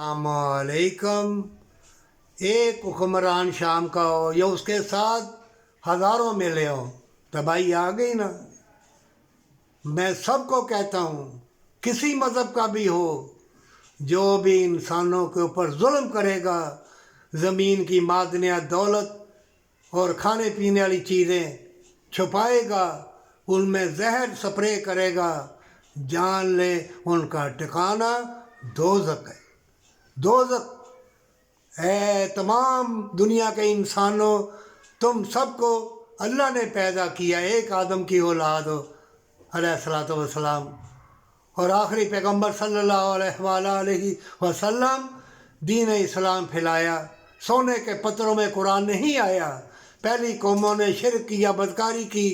अस्सलामुअलैकुम। एक हुक्मरान शाम का हो या उसके साथ हज़ारों मिले हो, तबाही आ गई ना। मैं सबको कहता हूँ, किसी मज़हब का भी हो, जो भी इंसानों के ऊपर जुल्म करेगा, ज़मीन की मादनियात, दौलत और खाने पीने वाली चीज़ें छुपाएगा, उनमें जहर स्प्रे करेगा, जान ले उनका ठिकाना दोज़ख है। दोज़ख। है तमाम दुनिया के इंसानों, तुम सबको अल्लाह ने पैदा किया, एक आदम की औलाद हो अलैहिस्सलातु वस्सलाम, और आखिरी पैगंबर सल्लल्लाहु अलैहि वसल्लम दीन इस्लाम फैलाया। सोने के पत्रों में कुरान नहीं आया। पहली कौमों ने शिरक किया, बदकारी की,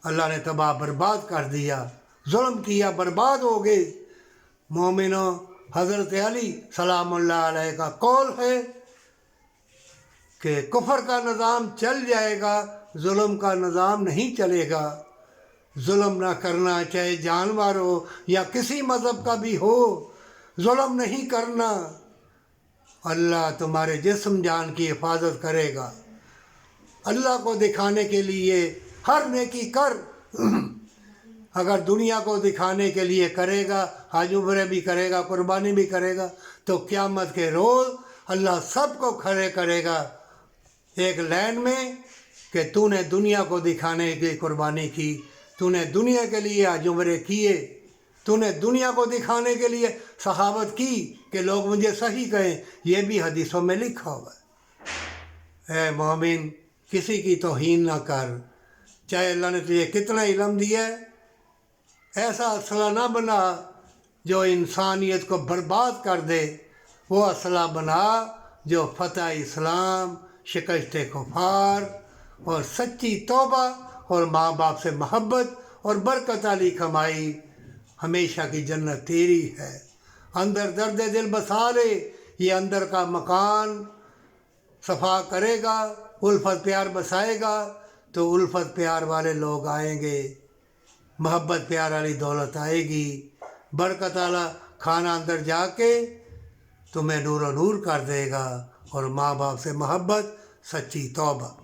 अल्लाह ने तबाह बर्बाद कर दिया, जुल्म किया, बर्बाद हो गए। मोमिनों, हज़रत अली सलामुल्लाह अलैह का कौल है कि कुफर का निज़ाम चल जाएगा, जुल्म का निज़ाम नहीं चलेगा। जुल्म ना करना, चाहे जानवर हो या किसी मज़हब का भी हो, जुल्म नहीं करना। अल्लाह तुम्हारे जिस्म जान की हिफाजत करेगा। अल्लाह को दिखाने के लिए हर नेकी कर। अगर दुनिया को दिखाने के लिए करेगा, हज उम्रे भी करेगा, कुर्बानी भी करेगा, तो क़यामत के रोज़ अल्लाह सबको खड़े करेगा एक लाइन में कि तूने दुनिया को दिखाने की कुर्बानी की, तूने दुनिया के लिए हज उम्रे किए, तूने दुनिया को दिखाने के लिए सहाबत की कि लोग मुझे सही कहें। ये भी हदीसों में लिखा हुआ है। ए मोमिन, किसी की तौहीन ना कर, चाहे अल्लाह ने तुझे कितना इल्म दिया है। ऐसा असला ना बना जो इंसानियत को बर्बाद कर दे। वो असला बना जो फ़तह इस्लाम, शिकस्त कुफार और सच्ची तौबा और माँ बाप से मोहब्बत और बरकत वाली कमाई। हमेशा की जन्नत तेरी है। अंदर दर्द दिल बसा ले, ये अंदर का मकान सफ़ा करेगा, उल्फत प्यार बसाएगा, तो उल्फत प्यार वाले लोग आएंगे, मोहब्बत प्यार वाली दौलत आएगी, बरकत वाला खाना अंदर जाके तुम्हें नूर नूर कर देगा, और माँ बाप से मोहब्बत, सच्ची तौबा।